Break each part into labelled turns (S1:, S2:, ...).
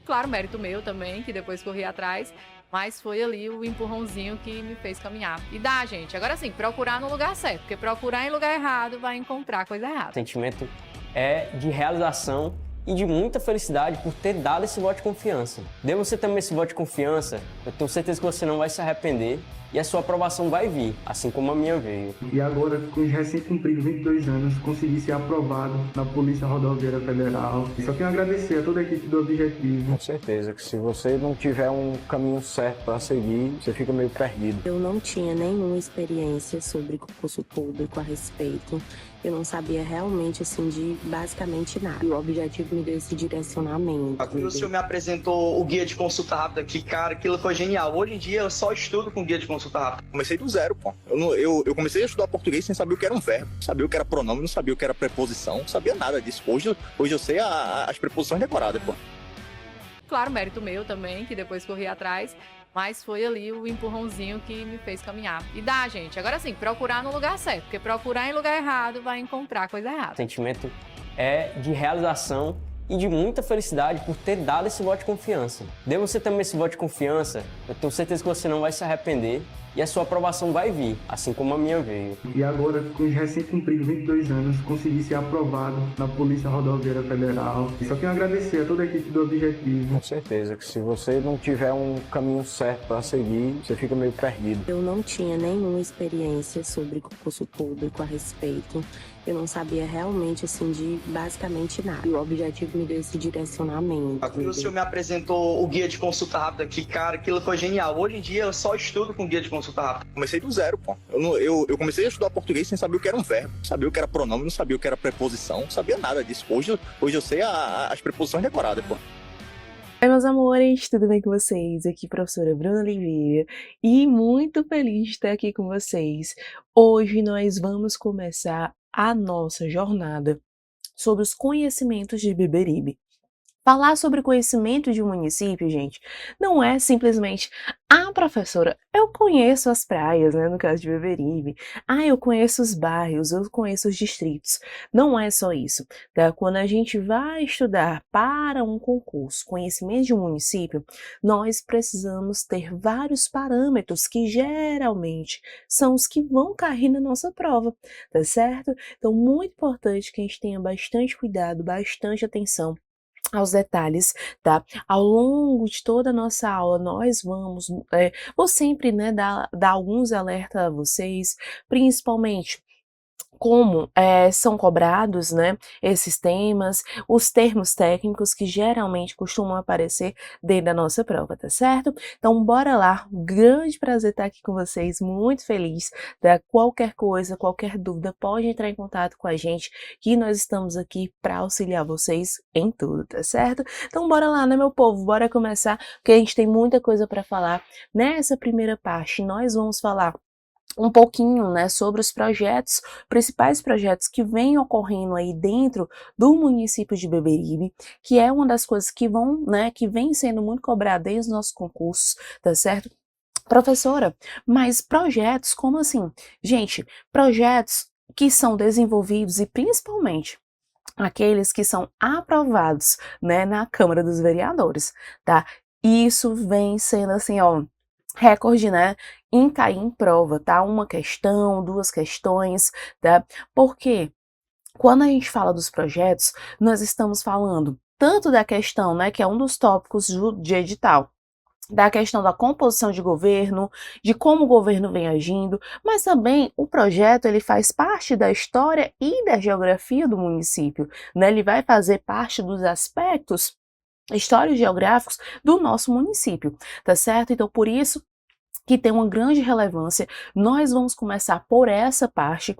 S1: Claro, mérito meu também, que depois corri atrás, mas foi ali o empurrãozinho que me fez caminhar. E dá, gente. Agora sim, procurar no lugar certo, porque procurar em lugar errado vai encontrar coisa
S2: O
S1: errada.
S2: sentimento é de realização e de muita felicidade por ter dado esse voto de confiança. Dê você também esse voto de confiança, eu tenho certeza que você não vai se arrepender e a sua aprovação vai vir, assim como a minha veio.
S3: E agora, com os recém-cumpridos 22 anos, consegui ser aprovado na Polícia Rodoviária Federal. Só tenho a agradecer a toda a equipe do Objetivo.
S4: Com certeza que se você não tiver um caminho certo para seguir, você fica meio perdido.
S5: Eu não tinha nenhuma experiência sobre concurso público a respeito. Eu não sabia realmente, assim, de basicamente nada. E o Objetivo me deu esse direcionamento.
S6: Quando o senhor me apresentou o guia de consulta rápida, que, cara, aquilo foi genial. Hoje em dia eu só estudo com guia de consulta rápida.
S7: Comecei do zero, pô. Eu comecei a estudar português sem saber o que era um verbo, sabia o que era pronome, não sabia o que era preposição, não sabia nada disso. Hoje eu sei as preposições decoradas, pô.
S1: Claro, mérito meu também, que depois corri atrás, mas foi ali o empurrãozinho que me fez caminhar. E dá, gente. Agora sim, procurar no lugar certo, porque procurar em lugar errado vai encontrar coisa errada.
S2: O sentimento é de realização e de muita felicidade por ter dado esse voto de confiança. Dê você também esse voto de confiança, eu tenho certeza que você não vai se arrepender e a sua aprovação vai vir, assim como a minha veio.
S3: E agora, com os recém-cumpridos 22 anos, consegui ser aprovado na Polícia Rodoviária Federal. Só tenho a agradecer a toda a equipe do Objetivo.
S4: Com certeza que se você não tiver um caminho certo para seguir, você fica meio perdido.
S5: Eu não tinha nenhuma experiência sobre concurso público a respeito. Eu não sabia realmente, assim, de basicamente nada. E o Objetivo me deu esse direcionamento.
S6: Quando o senhor me apresentou o guia de consulta rápida, que, cara, aquilo foi genial. Hoje em dia eu só estudo com guia de consulta rápida.
S7: Comecei do zero, pô. Eu comecei a estudar português sem saber o que era um verbo, não sabia o que era pronome, não sabia o que era preposição, não sabia nada disso. Hoje eu sei as preposições decoradas, pô.
S8: Oi, meus amores, tudo bem com vocês? Aqui, professora Bruna Oliveira, e muito feliz de estar aqui com vocês. Hoje nós vamos começar a nossa jornada sobre os conhecimentos de Beberibe. Falar sobre conhecimento de um município, gente, não é simplesmente, professora, eu conheço as praias, né, no caso de Beberibe, eu conheço os bairros, eu conheço os distritos. Não é só isso, tá? Quando a gente vai estudar para um concurso, conhecimento de um município, nós precisamos ter vários parâmetros que geralmente são os que vão cair na nossa prova, tá certo? Então, muito importante que a gente tenha bastante cuidado, bastante atenção aos detalhes, tá? Ao longo de toda a nossa aula, nós vou sempre, né, dar alguns alertas a vocês, principalmente como são cobrados, né, esses temas, os termos técnicos que geralmente costumam aparecer dentro da nossa prova, tá certo? Então, bora lá, um grande prazer estar aqui com vocês, muito feliz, tá? Qualquer coisa, qualquer dúvida, pode entrar em contato com a gente, que nós estamos aqui para auxiliar vocês em tudo, tá certo? Então, bora lá, né, meu povo? Bora começar, porque a gente tem muita coisa para falar. Nessa primeira parte, nós vamos falar um pouquinho, né, sobre os projetos, principais projetos que vêm ocorrendo aí dentro do município de Beberibe, que é uma das coisas que que vem sendo muito cobrada desde os nossos concursos, tá certo? Professora, mas projetos, como assim? Gente, projetos que são desenvolvidos e principalmente aqueles que são aprovados, né, na Câmara dos Vereadores, tá? Isso vem sendo assim, ó, recorde, né, em cair em prova, tá? Uma questão, duas questões, tá? Porque quando a gente fala dos projetos, nós estamos falando tanto da questão, né, que é um dos tópicos de edital, da questão da composição de governo, de como o governo vem agindo, mas também o projeto ele faz parte da história e da geografia do município, né? Ele vai fazer parte dos aspectos históricos geográficos do nosso município, tá certo? Então, por isso que tem uma grande relevância, nós vamos começar por essa parte,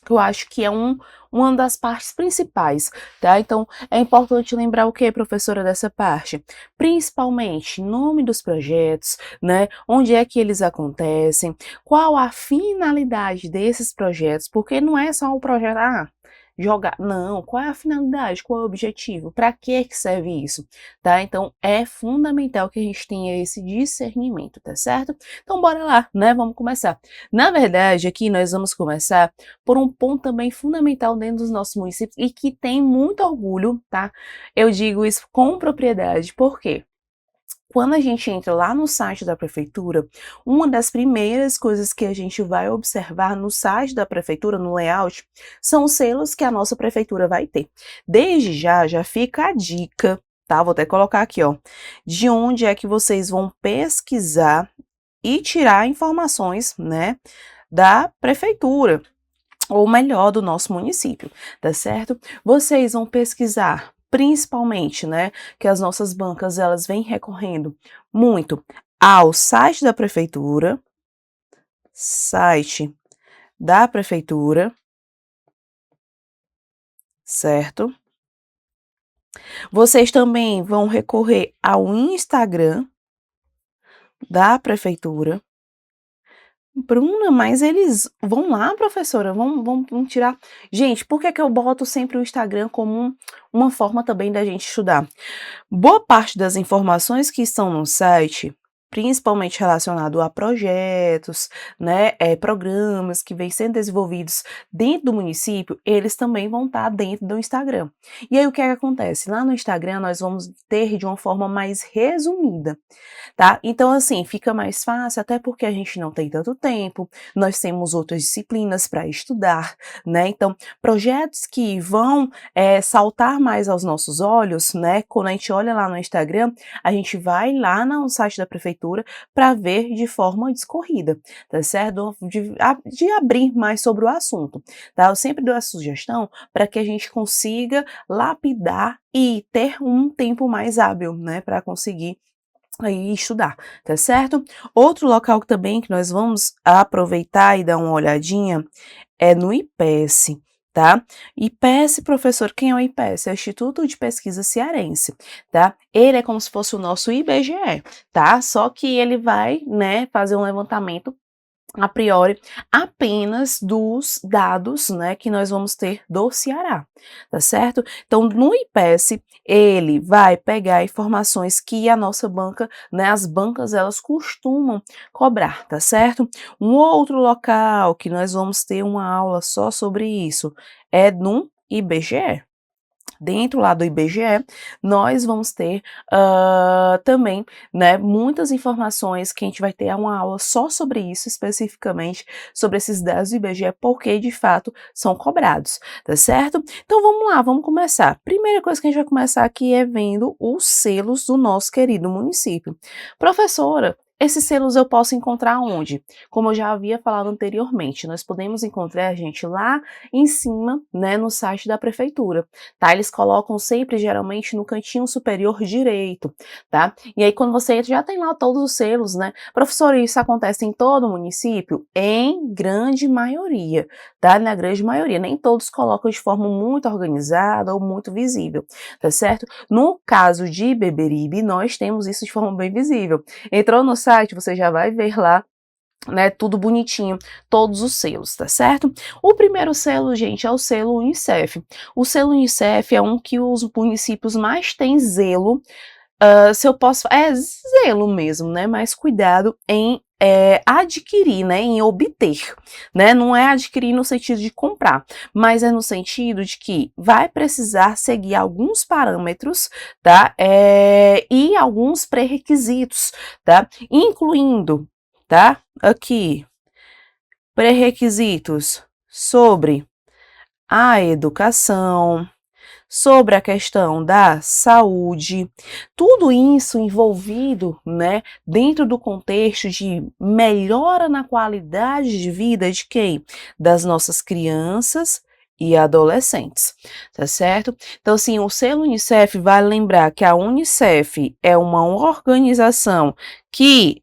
S8: que eu acho que é uma das partes principais, tá? Então, é importante lembrar o que, professora, dessa parte? Principalmente, nome dos projetos, né? Onde é que eles acontecem, qual a finalidade desses projetos, porque não é só o projeto, jogar. Não, qual é a finalidade? Qual é o objetivo? Para que serve isso? Tá? Então, é fundamental que a gente tenha esse discernimento, tá certo? Então, bora lá, né? Vamos começar. Na verdade, aqui nós vamos começar por um ponto também fundamental dentro dos nossos municípios e que tem muito orgulho, tá? Eu digo isso com propriedade, por quê? Quando a gente entra lá no site da prefeitura, uma das primeiras coisas que a gente vai observar no site da prefeitura, no layout, são os selos que a nossa prefeitura vai ter. Desde já fica a dica, tá? Vou até colocar aqui, ó, de onde é que vocês vão pesquisar e tirar informações, né, da prefeitura, ou melhor, do nosso município, tá certo? Vocês vão pesquisar principalmente, né, que as nossas bancas, elas vêm recorrendo muito ao site da prefeitura, certo? Vocês também vão recorrer ao Instagram da prefeitura. Bruna, mas eles vão lá, professora, vão tirar. Gente, por que eu boto sempre o Instagram como uma forma também da gente estudar? Boa parte das informações que estão no site, principalmente relacionado a projetos, né, programas que vêm sendo desenvolvidos dentro do município, eles também vão estar dentro do Instagram. E aí o que é que acontece? Lá no Instagram nós vamos ter de uma forma mais resumida, tá? Então assim, fica mais fácil, até porque a gente não tem tanto tempo, nós temos outras disciplinas para estudar, né? Então, projetos que vão saltar mais aos nossos olhos, né? Quando a gente olha lá no Instagram, a gente vai lá no site da prefeitura para ver de forma discorrida, tá certo? De abrir mais sobre o assunto, tá? Eu sempre dou a sugestão para que a gente consiga lapidar e ter um tempo mais hábil, né, para conseguir aí estudar, tá certo? Outro local também que nós vamos aproveitar e dar uma olhadinha é no IPES, tá? IPES, professor, quem é o IPES? É o Instituto de Pesquisa Cearense, tá? Ele é como se fosse o nosso IBGE, tá? Só que ele vai, né, fazer um levantamento a priori apenas dos dados, né, que nós vamos ter do Ceará, tá certo? Então, no IPES, ele vai pegar informações que a nossa banca, né, as bancas, elas costumam cobrar, tá certo? Um outro local que nós vamos ter uma aula só sobre isso é no IBGE. Dentro lá do IBGE, nós vamos ter também, né, muitas informações que a gente vai ter uma aula só sobre isso, especificamente sobre esses dados do IBGE, porque de fato são cobrados, tá certo? Então vamos lá, vamos começar. Primeira coisa que a gente vai começar aqui é vendo os selos do nosso querido município. Professora, esses selos eu posso encontrar onde? Como eu já havia falado anteriormente, nós podemos encontrar, gente, lá em cima, né, no site da prefeitura, tá? Eles colocam sempre, geralmente, no cantinho superior direito, tá? E aí, quando você entra, já tem lá todos os selos, né? Professor, isso acontece em todo o município? Em grande maioria, tá? Na grande maioria. Nem todos colocam de forma muito organizada ou muito visível, tá certo? No caso de Beberibe, nós temos isso de forma bem visível. Entrou no site, você já vai ver lá, né, tudo bonitinho, todos os selos, tá certo? O primeiro selo, gente, é o selo Unicef. O selo Unicef é um que os municípios mais têm zelo, se eu posso, zelo mesmo, né, mas cuidado em adquirir, né, em obter, né, não é adquirir no sentido de comprar, mas é no sentido de que vai precisar seguir alguns parâmetros, tá, e alguns pré-requisitos, tá, incluindo, tá, aqui, pré-requisitos sobre a educação, sobre a questão da saúde, tudo isso envolvido, né, dentro do contexto de melhora na qualidade de vida de quem? Das nossas crianças e adolescentes, tá certo? Então, assim, o selo Unicef vai lembrar que a Unicef é uma organização que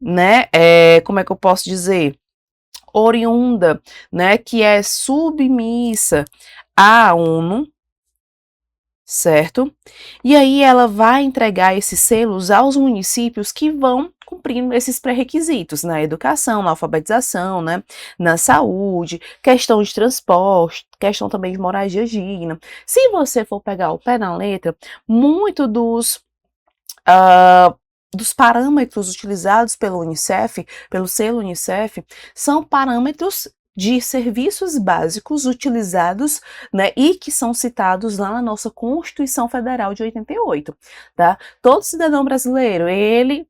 S8: né, como é que eu posso dizer? Oriunda, né, que é submissa à ONU, certo? E aí ela vai entregar esses selos aos municípios que vão cumprindo esses pré-requisitos na educação, na alfabetização, né, na saúde, questão de transporte, questão também de moradia digna. Se você for pegar o pé na letra, muito dos parâmetros utilizados pelo Unicef, pelo selo Unicef, são parâmetros de serviços básicos utilizados, né, e que são citados lá na nossa Constituição Federal de 88, tá? Todo cidadão brasileiro, ele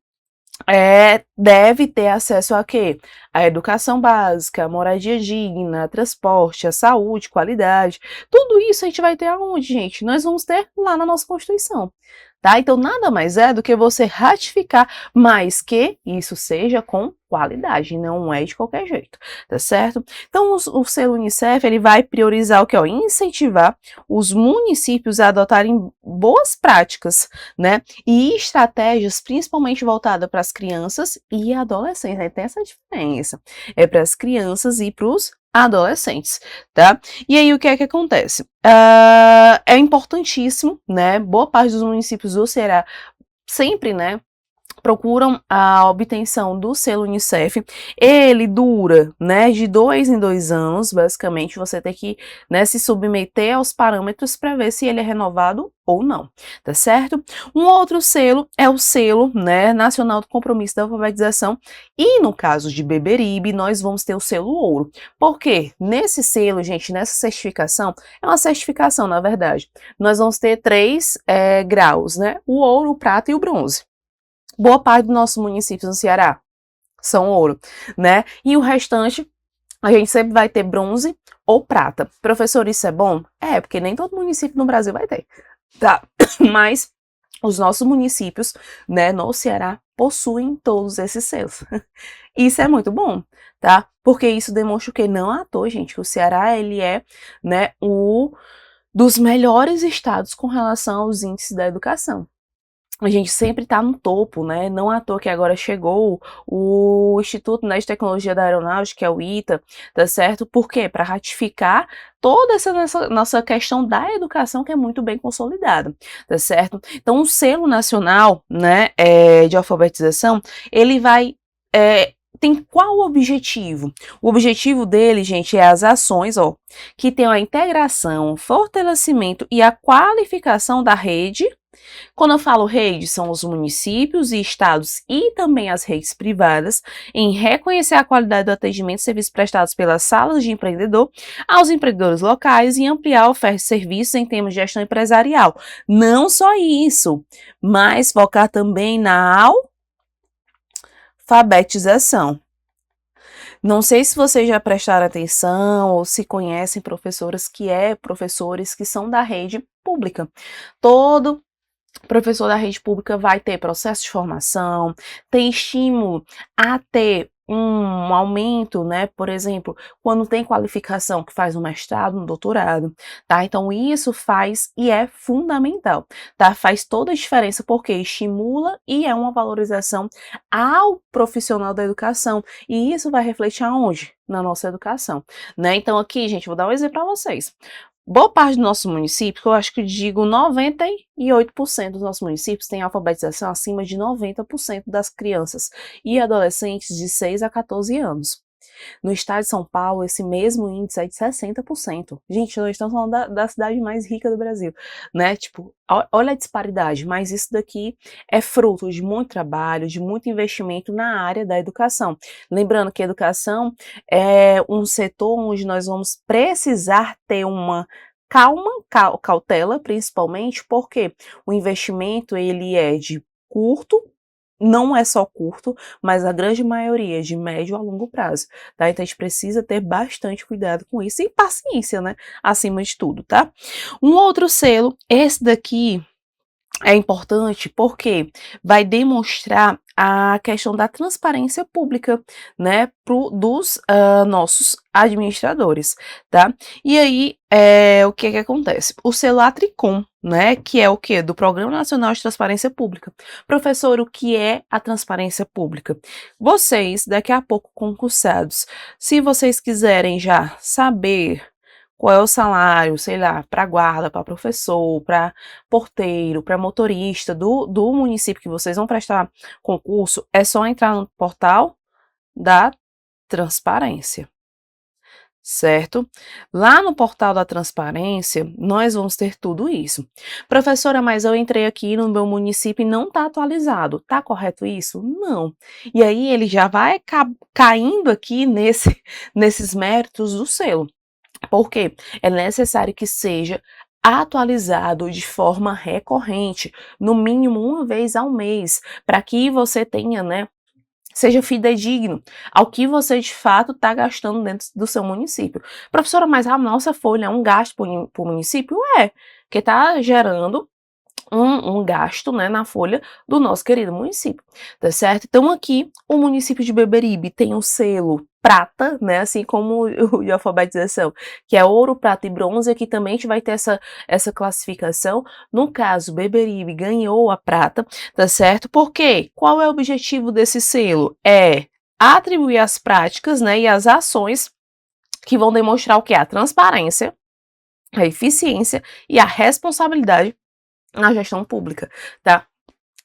S8: deve ter acesso a quê? A educação básica, a moradia digna, a transporte, a saúde, qualidade. Tudo isso a gente vai ter aonde, gente? Nós vamos ter lá na nossa Constituição. Tá? Então, nada mais é do que você ratificar, mas que isso seja com qualidade, não é de qualquer jeito, tá certo? Então, o selo Unicef, ele vai priorizar o que? Incentivar os municípios a adotarem boas práticas, né? E estratégias principalmente voltadas para as crianças e adolescentes, né? Tem essa diferença, é para as crianças e para os adolescentes, tá? E aí, o que é que acontece? É importantíssimo, né? Boa parte dos municípios do Ceará sempre, né, procuram a obtenção do selo Unicef. Ele dura, né, de 2 em 2 anos, basicamente, você tem que, né, se submeter aos parâmetros para ver se ele é renovado ou não, tá certo? Um outro selo é o selo, né, Nacional do Compromisso da Alfabetização, e no caso de Beberibe, nós vamos ter o selo ouro. Por quê? Nesse selo, gente, nessa certificação, é uma certificação, na verdade, nós vamos ter 3 graus, né, o ouro, o prata e o bronze. Boa parte dos nossos municípios no Ceará são ouro, né? E o restante, a gente sempre vai ter bronze ou prata. Professor, isso é bom? É, porque nem todo município no Brasil vai ter, tá? Mas os nossos municípios, né, no Ceará, possuem todos esses selos. Isso é muito bom, tá? Porque isso demonstra que não à toa, gente, que o Ceará, ele é, né, dos melhores estados com relação aos índices da educação. A gente sempre está no topo, né? Não à toa que agora chegou o Instituto, né, de Tecnologia da Aeronáutica, que é o ITA, tá certo? Por quê? Para ratificar toda essa nossa questão da educação, que é muito bem consolidada, tá certo? Então, o selo nacional, né, de alfabetização, ele vai... tem qual objetivo? O objetivo dele, gente, é as ações, que tem a integração, o fortalecimento e a qualificação da rede. Quando eu falo rede, são os municípios e estados e também as redes privadas, em reconhecer a qualidade do atendimento e serviços prestados pelas salas de empreendedor aos empreendedores locais e ampliar a oferta de serviços em termos de gestão empresarial. Não só isso, mas focar também na alfabetização. Não sei se vocês já prestaram atenção ou se conhecem professores que são da rede pública. Todo professor da rede pública vai ter processo de formação, tem estímulo a ter um aumento, né, por exemplo, quando tem qualificação que faz um mestrado, um doutorado, tá? Então isso faz e é fundamental, tá? Faz toda a diferença porque estimula e é uma valorização ao profissional da educação e isso vai refletir aonde? Na nossa educação, né? Então aqui, gente, vou dar um exemplo para vocês. Boa parte do nosso município, eu acho que digo 98% dos nossos municípios tem alfabetização acima de 90% das crianças e adolescentes de 6 a 14 anos. No estado de São Paulo, esse mesmo índice é de 60%. Gente, nós estamos falando da cidade mais rica do Brasil, né? Tipo, olha a disparidade, mas isso daqui é fruto de muito trabalho, de muito investimento na área da educação. Lembrando que a educação é um setor onde nós vamos precisar ter uma cautela, principalmente porque o investimento ele é de curto, não é só curto, mas a grande maioria é de médio a longo prazo, tá? Então a gente precisa ter bastante cuidado com isso e paciência, né? Acima de tudo, tá? Um outro selo, esse daqui é importante porque vai demonstrar a questão da transparência pública, né, dos nossos administradores, tá? E aí, o que que acontece? O selo Atricom, né, que é o que? Do Programa Nacional de Transparência Pública. Professor, o que é a transparência pública? Vocês, daqui a pouco concursados, se vocês quiserem já saber qual é o salário, sei lá, para guarda, para professor, para porteiro, para motorista do município que vocês vão prestar concurso, é só entrar no portal da transparência, certo? Lá no portal da transparência, nós vamos ter tudo isso. Professora, mas eu entrei aqui no meu município e não está atualizado. Tá correto isso? Não. E aí ele já vai caindo aqui nesses méritos do selo. Por quê? É necessário que seja atualizado de forma recorrente, no mínimo uma vez ao mês, para que você tenha, né, seja fidedigno ao que você de fato está gastando dentro do seu município. Professora, mas a nossa folha é um gasto para o município? É, porque está gerando um gasto, né, na folha do nosso querido município, tá certo? Então aqui o município de Beberibe tem o selo prata, né, assim como o de alfabetização, que é ouro, prata e bronze. Aqui também a gente vai ter essa classificação. No caso, Beberibe ganhou a prata, tá certo? Por quê? Qual é o objetivo desse selo? É atribuir as práticas, né, e as ações que vão demonstrar o que? A transparência, a eficiência e a responsabilidade na gestão pública, tá?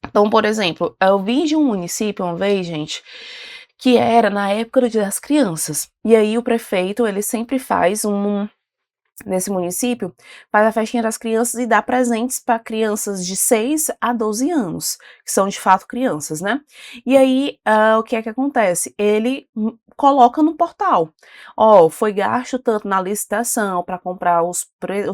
S8: Então, por exemplo, eu vi de um município uma vez, gente, que era na época do Dia das Crianças. E aí o prefeito, ele sempre faz nesse município, faz a festinha das crianças e dá presentes para crianças de 6 a 12 anos, que são de fato crianças, né? E aí, o que é que acontece? Ele coloca no portal, ó, foi gasto tanto na licitação para comprar os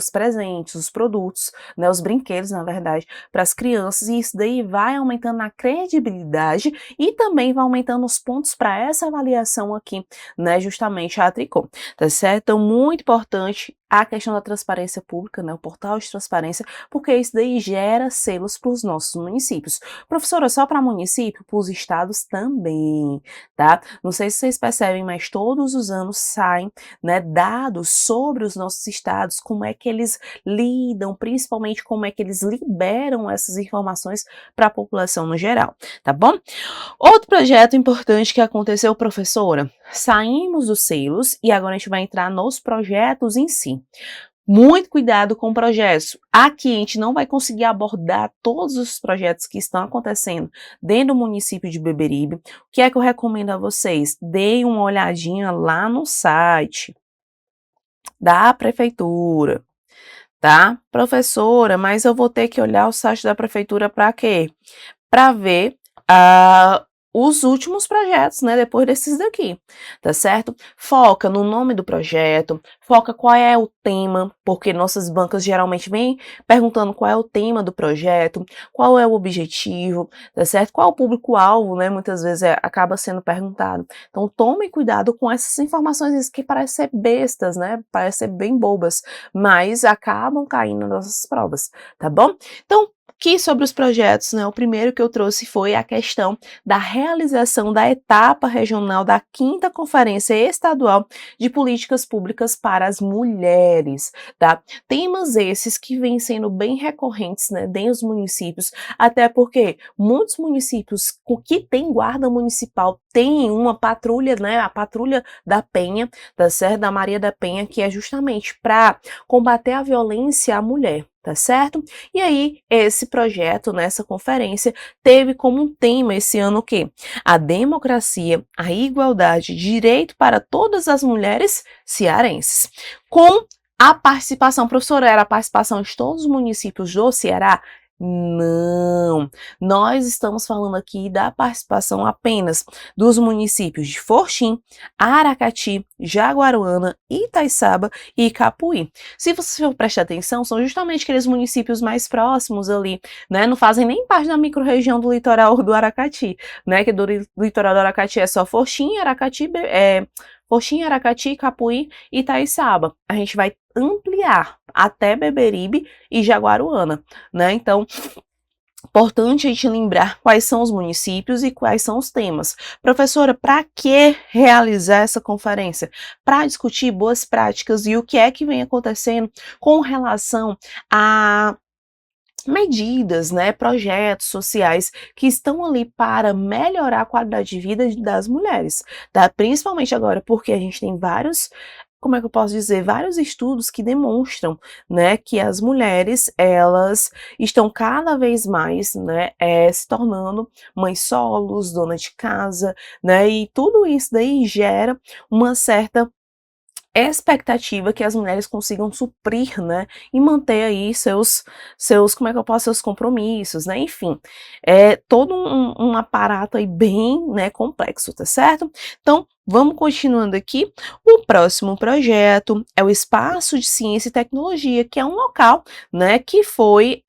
S8: presentes, os produtos, né, os brinquedos, na verdade, para as crianças, e isso daí vai aumentando a credibilidade e também vai aumentando os pontos para essa avaliação aqui, né, justamente a Tricom, tá certo? Então, muito importante a questão da transparência pública, né, o portal de transparência, porque isso daí gera selos para os nossos municípios. Professora, só para município? Para os estados também, tá? Não sei se vocês percebem, mas todos os anos saem, né, dados sobre os nossos estados, como é que eles lidam, principalmente como é que eles liberam essas informações para a população no geral, tá bom? Outro projeto importante que aconteceu, professora, saímos dos selos e agora a gente vai entrar nos projetos em si. Muito cuidado com projetos. Aqui a gente não vai conseguir abordar todos os projetos que estão acontecendo dentro do município de Beberibe. O que é que eu recomendo a vocês? Deem uma olhadinha lá no site da prefeitura, tá? Professora, mas eu vou ter que olhar o site da prefeitura para quê? Para ver os últimos projetos, né, depois desses daqui, tá certo? Foca no nome do projeto, foca qual é o tema, porque nossas bancas geralmente vêm perguntando qual é o tema do projeto, qual é o objetivo, tá certo? Qual é o público-alvo, né, muitas vezes acaba sendo perguntado. Então, tome cuidado com essas informações que parecem ser bestas, né, parecem ser bem bobas, mas acabam caindo nas nossas provas, tá bom? Então, aqui sobre os projetos, né, o primeiro que eu trouxe foi a questão da realização da etapa regional da 5ª Conferência Estadual de Políticas Públicas para as Mulheres, tá? Temas esses que vêm sendo bem recorrentes, né, dentro dos municípios, até porque muitos municípios que têm guarda municipal têm uma patrulha, né, a Patrulha da Penha, tá certo? Da Maria da Penha, que é justamente para combater a violência à mulher, tá certo? E aí, esse projeto, nessa conferência, teve como um tema esse ano o quê? A democracia, a igualdade, direito para todas as mulheres cearenses. Com a participação, professora, era a participação de todos os municípios do Ceará? Não, nós estamos falando aqui da participação apenas dos municípios de Fortim, Aracati, Jaguaruana, Itaiçaba e Capuí. Se você for prestar atenção, são justamente aqueles municípios mais próximos ali, né? Não fazem nem parte da microrregião do litoral do Aracati, né? Que do litoral do Aracati é só Fortim, Aracati, Capuí e Itaiçaba. A gente vai ampliar até Beberibe e Jaguaruana, né? Então, importante a gente lembrar quais são os municípios e quais são os temas. Professora, para que realizar essa conferência? Para discutir boas práticas e o que é que vem acontecendo com relação a medidas, né, projetos sociais que estão ali para melhorar a qualidade de vida das mulheres, tá? Principalmente agora porque a gente tem vários como é que eu posso dizer, vários estudos que demonstram, né, que as mulheres, elas estão cada vez mais, né, se tornando mães solos, dona de casa, né, e tudo isso daí gera uma certa expectativa que as mulheres consigam suprir, né, e manter aí como é que eu posso, seus compromissos, né, enfim, é todo um aparato aí bem, né, complexo, tá certo? Então, vamos continuando aqui. O próximo projeto é o Espaço de Ciência e Tecnologia, que é um local, né, que foi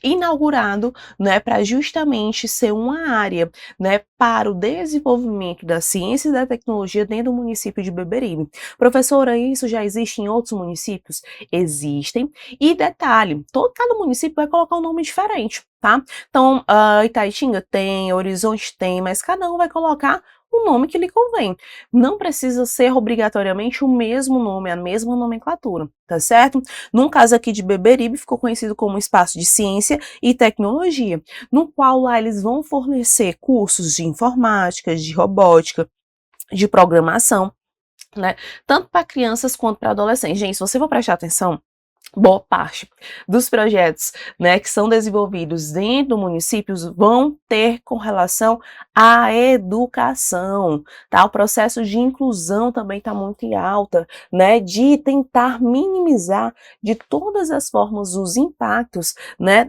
S8: inaugurado, né, para justamente ser uma área, né, para o desenvolvimento da ciência e da tecnologia dentro do município de Beberibe. Professora, isso já existe em outros municípios? Existem. E detalhe, cada município vai colocar um nome diferente, tá? Então, Itaitinga tem, Horizonte tem, mas cada um vai colocar o nome que lhe convém. Não precisa ser obrigatoriamente o mesmo nome, a mesma nomenclatura, tá certo? No caso aqui de Beberibe, ficou conhecido como Espaço de Ciência e Tecnologia, no qual lá eles vão fornecer cursos de informática, de robótica, de programação, né? Tanto para crianças quanto para adolescentes. Gente, se você for prestar atenção, boa parte dos projetos, né, que são desenvolvidos dentro do município vão ter com relação à educação, tá? O processo de inclusão também está muito em alta, né, de tentar minimizar de todas as formas os impactos, né,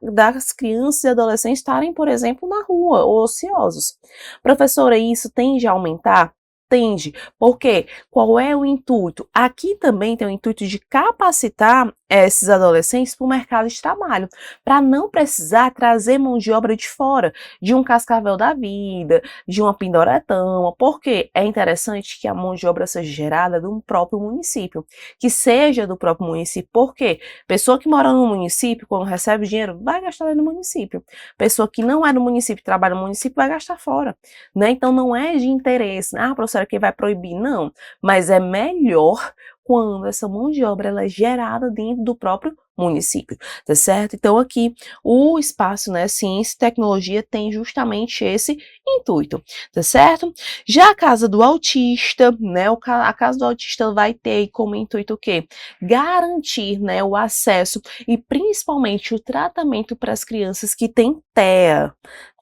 S8: das crianças e adolescentes estarem, por exemplo, na rua ou ociosos. Professora, isso tende a aumentar? Tende. Por quê? Qual é o intuito? Aqui também tem o intuito de capacitar esses adolescentes para o mercado de trabalho, para não precisar trazer mão de obra de fora, de um Cascavel da vida, de uma Pindoretama, porque é interessante que a mão de obra seja gerada do próprio município, que seja do próprio município, porque pessoa que mora no município, quando recebe dinheiro, vai gastar no município, pessoa que não é no município, trabalha no município, vai gastar fora, né? Então não é de interesse, professora, que vai proibir, não, mas é melhor quando essa mão de obra ela é gerada dentro do próprio município, tá certo? Então aqui o espaço, né, ciência e tecnologia tem justamente esse intuito, tá certo? Já a casa do autista, né, a casa do autista vai ter como intuito o quê? Garantir, né, o acesso e principalmente o tratamento para as crianças que têm TEA,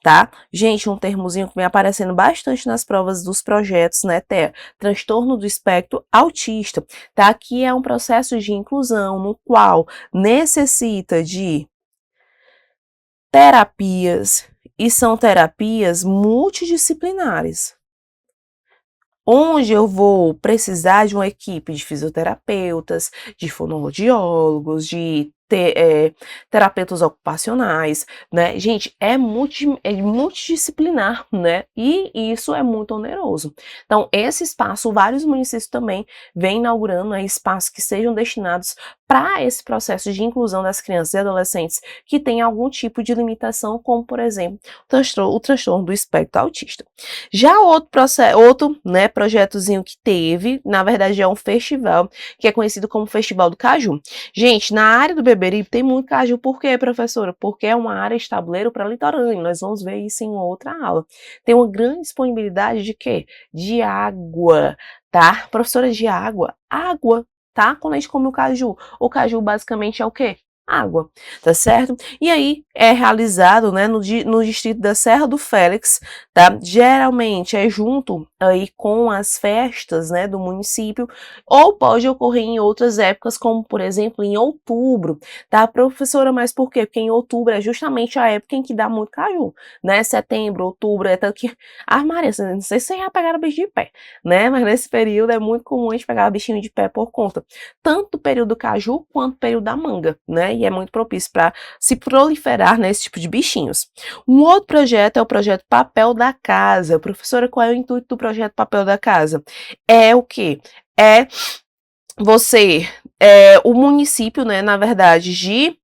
S8: tá? Gente, um termozinho que vem aparecendo bastante nas provas dos projetos, né, TEA, transtorno do espectro autista, tá? Aqui é um processo de inclusão no qual necessita de terapias, e são terapias multidisciplinares, onde eu vou precisar de uma equipe de fisioterapeutas, de fonoaudiólogos, de terapeutas ocupacionais, né? Gente, é multidisciplinar, né? E isso é muito oneroso. Então, esse espaço, vários municípios também vêm inaugurando, né, espaços que sejam destinados para esse processo de inclusão das crianças e adolescentes que têm algum tipo de limitação, como, por exemplo, o transtorno do espectro autista. Já outro, né, projetozinho que teve, na verdade é um festival, que é conhecido como Festival do Caju. Gente, na área do Beberibe tem muito caju. Por quê, professora? Porque é uma área de tabuleiro para litorâneo. Nós vamos ver isso em outra aula. Tem uma grande disponibilidade de quê? De água, tá? Professora, de água. Água, tá? Quando a gente come o caju basicamente é o quê? Água, tá certo? E aí é realizado, né, no distrito da Serra do Félix, tá? Geralmente é junto aí com as festas, né, do município, ou pode ocorrer em outras épocas, como por exemplo em outubro, tá, professora? Mas por quê? Porque em outubro é justamente a época em que dá muito caju, né? Setembro, outubro, é tanto que Maria, não sei se vocês já pegaram bicho de pé, né? Mas nesse período é muito comum a gente pegar bichinho de pé por conta tanto do período do caju quanto do período da manga, né? E é muito propício para se proliferar nesse tipo de bichinhos. Um outro projeto é o projeto Papel da Casa. Professora, qual é o intuito do projeto Papel da Casa? É o quê? É o município, né, na verdade, de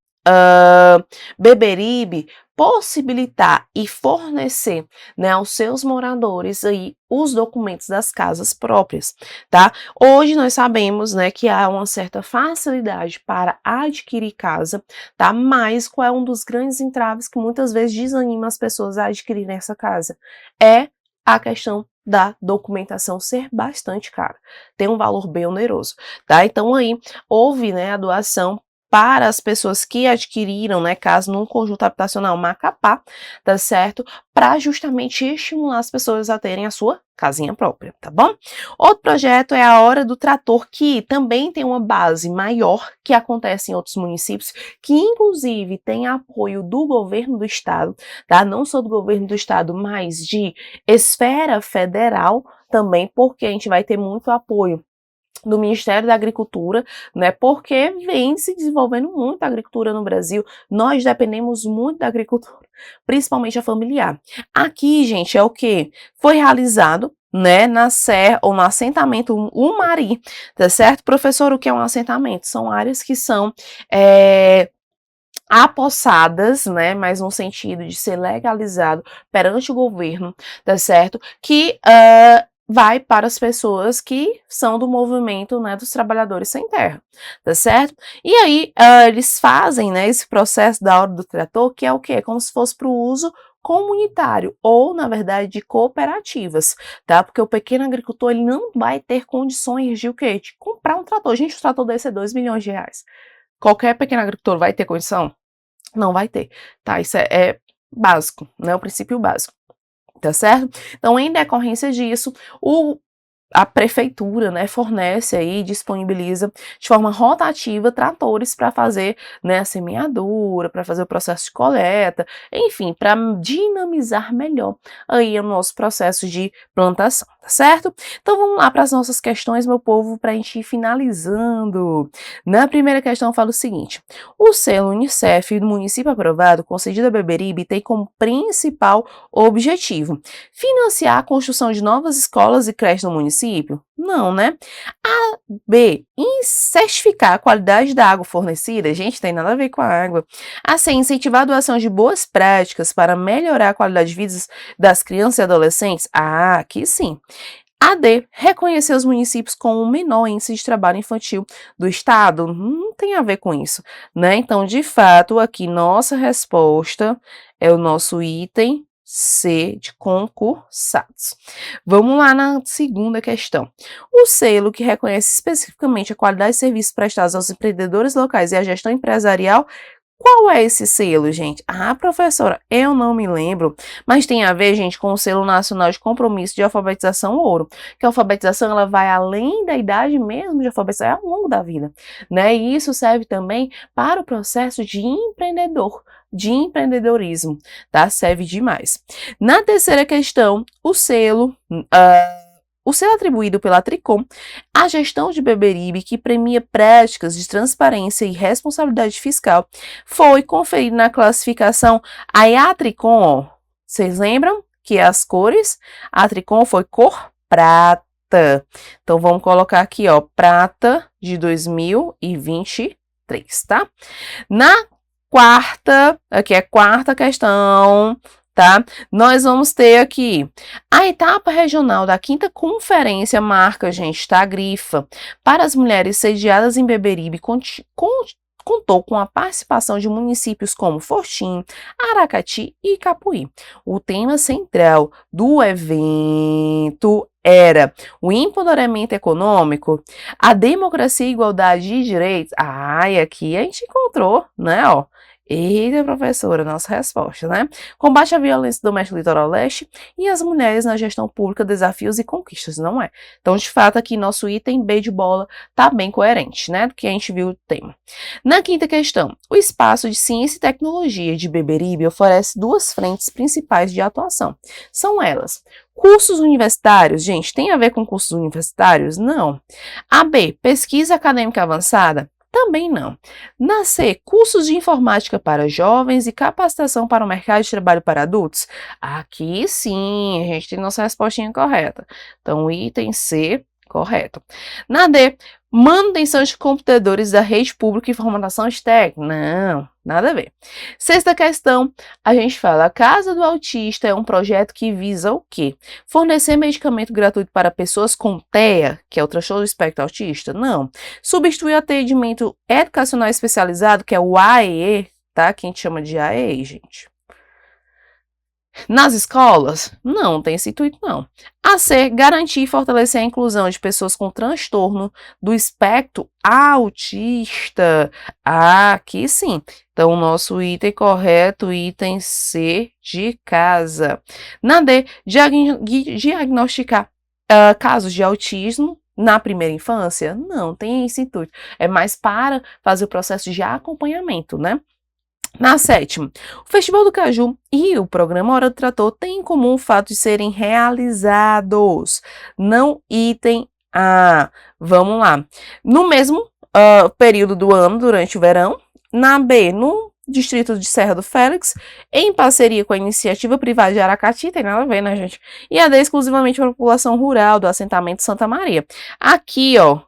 S8: Beberibe, possibilitar e fornecer, né, aos seus moradores aí os documentos das casas próprias, tá? Hoje nós sabemos, né, que há uma certa facilidade para adquirir casa, tá? Mas qual é um dos grandes entraves que muitas vezes desanima as pessoas a adquirirem essa casa? É a questão da documentação ser bastante cara, tem um valor bem oneroso, tá? Então aí houve, né, a doação para as pessoas que adquiriram, né, caso num conjunto habitacional Macapá, tá certo? Para justamente estimular as pessoas a terem a sua casinha própria, tá bom? Outro projeto é a Hora do Trator, que também tem uma base maior, que acontece em outros municípios, que inclusive tem apoio do governo do estado, tá? Não só do governo do estado, mas de esfera federal também, porque a gente vai ter muito apoio do Ministério da Agricultura, né, porque vem se desenvolvendo muito a agricultura no Brasil, nós dependemos muito da agricultura, principalmente a familiar. Aqui, gente, é o que foi realizado, né, na serra ou no assentamento Umari, tá certo? Professor, o que é um assentamento? São áreas que são apossadas, né, mas no sentido de ser legalizado perante o governo, tá certo? Que vai para as pessoas que são do movimento, né, dos trabalhadores sem terra, tá certo? E aí eles fazem, né, esse processo da Hora do Trator, que é o quê? Como se fosse para o uso comunitário, ou na verdade de cooperativas, tá? Porque o pequeno agricultor ele não vai ter condições de o quê? De comprar um trator. Gente, o trator desse é 2 milhões de reais. Qualquer pequeno agricultor vai ter condição? Não vai ter, tá? Isso é básico, né? O princípio básico, tá certo? Então, em decorrência disso, a prefeitura, né, fornece aí, disponibiliza de forma rotativa tratores para fazer, né, a semeadura, para fazer o processo de coleta, enfim, para dinamizar melhor aí o nosso processo de plantação, tá certo? Então vamos lá para as nossas questões, meu povo, para a gente ir finalizando. Na primeira questão fala o seguinte: o selo Unicef do município aprovado concedido a Beberibe tem como principal objetivo financiar a construção de novas escolas e creches no município? Não, né? A, B, certificar a qualidade da água fornecida. Gente, tem nada a ver com a água. A C, incentivar a doação de boas práticas para melhorar a qualidade de vida das crianças e adolescentes. Ah, aqui sim. A D, reconhecer os municípios com o menor índice de trabalho infantil do estado. Não tem a ver com isso, né? Então, de fato, aqui nossa resposta é o nosso item C de concursados. Vamos lá na segunda questão. O selo que reconhece especificamente a qualidade de serviços prestados aos empreendedores locais e à gestão empresarial, qual é esse selo, gente? Ah, professora, eu não me lembro, mas tem a ver, gente, com o Selo Nacional de Compromisso de Alfabetização Ouro, que a alfabetização ela vai além da idade mesmo de alfabetização, é ao longo da vida, né? E isso serve também para o processo de empreendedorismo, tá? Serve demais. Na terceira questão, o selo atribuído pela Tricom à gestão de Beberibe, que premia práticas de transparência e responsabilidade fiscal, foi conferido na classificação. Aí a Tricom, ó, vocês lembram que as cores? A Tricom foi cor prata. Então vamos colocar aqui, ó, prata de 2023, tá? Na quarta, aqui é a quarta questão, tá? Nós vamos ter aqui a etapa regional da 5ª Conferência Marca, gente, tá? Grifa para as mulheres sediadas em Beberibe contou com a participação de municípios como Fortim, Aracati e Capuí. O tema central do evento era o empoderamento econômico, a democracia e igualdade de direitos. E aqui a gente encontrou, né, ó. Eita, professora, nossa resposta, né? Combate à violência doméstica no litoral leste e as mulheres na gestão pública, desafios e conquistas, não é? Então, de fato, aqui nosso item B de bola tá bem coerente, né? Do que a gente viu o tema. Na quinta questão, o espaço de ciência e tecnologia de Beberibe oferece 2 frentes principais de atuação. São elas: cursos universitários, gente, tem a ver com cursos universitários? Não. A B, pesquisa acadêmica avançada? Também não. Na C, cursos de informática para jovens e capacitação para o mercado de trabalho para adultos? Aqui sim, a gente tem nossa respostinha correta. Então, item C, correto. Na D, manutenção de computadores da rede pública e formatação de técnico? Não, nada a ver. Sexta questão, a gente fala, a Casa do Autista é um projeto que visa o quê? Fornecer medicamento gratuito para pessoas com TEA, que é o transtorno do espectro autista? Não. Substituir atendimento educacional especializado, que é o AEE, tá? Que a gente chama de AEE, gente. Nas escolas? Não tem esse intuito, não. A C, garantir e fortalecer a inclusão de pessoas com transtorno do espectro autista. Aqui sim. Então, o nosso item correto, item C de casa. Na D, diagnosticar casos de autismo na primeira infância? Não tem esse intuito. É mais para fazer o processo de acompanhamento, né? Na 7ª, o Festival do Caju e o programa Hora do Trator têm em comum o fato de serem realizados. Não item A. Vamos lá. No mesmo período do ano, durante o verão. Na B, no distrito de Serra do Félix, em parceria com a iniciativa privada de Aracati, tem nada a ver, né, gente? E a D, exclusivamente para a população rural do assentamento Santa Maria. Aqui, ó,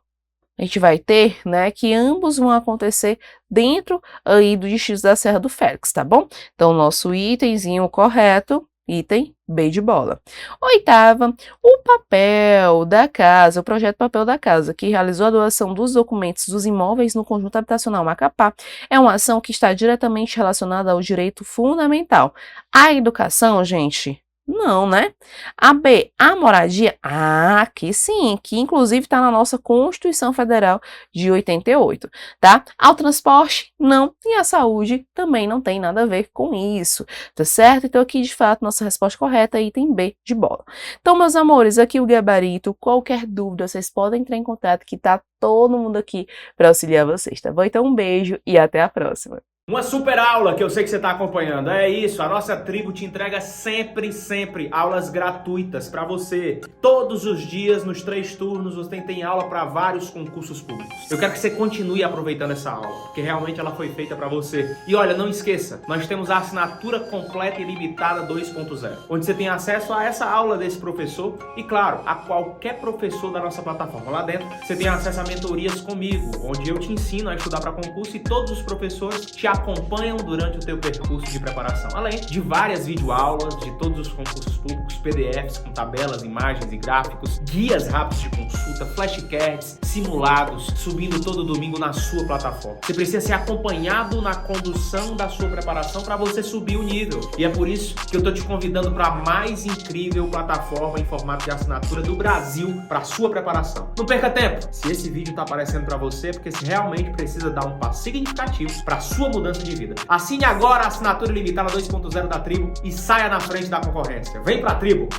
S8: a gente vai ter, né, que ambos vão acontecer dentro aí do distrito da Serra do Félix, tá bom? Então, nosso itemzinho correto, item B de bola. 8ª, o papel da casa, o projeto Papel da Casa, que realizou a doação dos documentos dos imóveis no conjunto habitacional Macapá, é uma ação que está diretamente relacionada ao direito fundamental. A educação, gente... Não, né? A B, a moradia? Aqui sim, que inclusive está na nossa Constituição Federal de 88, tá? Ao transporte? Não. E a saúde também não tem nada a ver com isso, tá certo? Então aqui, de fato, nossa resposta correta é item B de bola. Então, meus amores, aqui o gabarito. Qualquer dúvida, vocês podem entrar em contato, que tá todo mundo aqui para auxiliar vocês, tá bom? Então, um beijo e até a próxima.
S9: Uma super aula que eu sei que você está acompanhando. É isso, a nossa tribo te entrega sempre aulas gratuitas para você. Todos os dias, nos 3 turnos, você tem aula para vários concursos públicos. Eu quero que você continue aproveitando essa aula, porque realmente ela foi feita para você. E olha, não esqueça, nós temos a assinatura completa e limitada 2.0, onde você tem acesso a essa aula desse professor e, claro, a qualquer professor da nossa plataforma. Lá dentro, você tem acesso a mentorias comigo, onde eu te ensino a estudar para concurso e todos os professores te acompanham durante o teu percurso de preparação, além de várias videoaulas de todos os concursos públicos, PDFs com tabelas, imagens e gráficos, guias rápidos de consulta, flashcards, simulados, subindo todo domingo na sua plataforma. Você precisa ser acompanhado na condução da sua preparação para você subir o nível. E é por isso que eu tô te convidando para a mais incrível plataforma em formato de assinatura do Brasil para sua preparação. Não perca tempo! Se esse vídeo tá aparecendo para você, é porque você realmente precisa dar um passo significativo para sua mudança de vida. Assine agora a assinatura limitada 2.0 da Tribo e saia na frente da concorrência. Vem pra Tribo!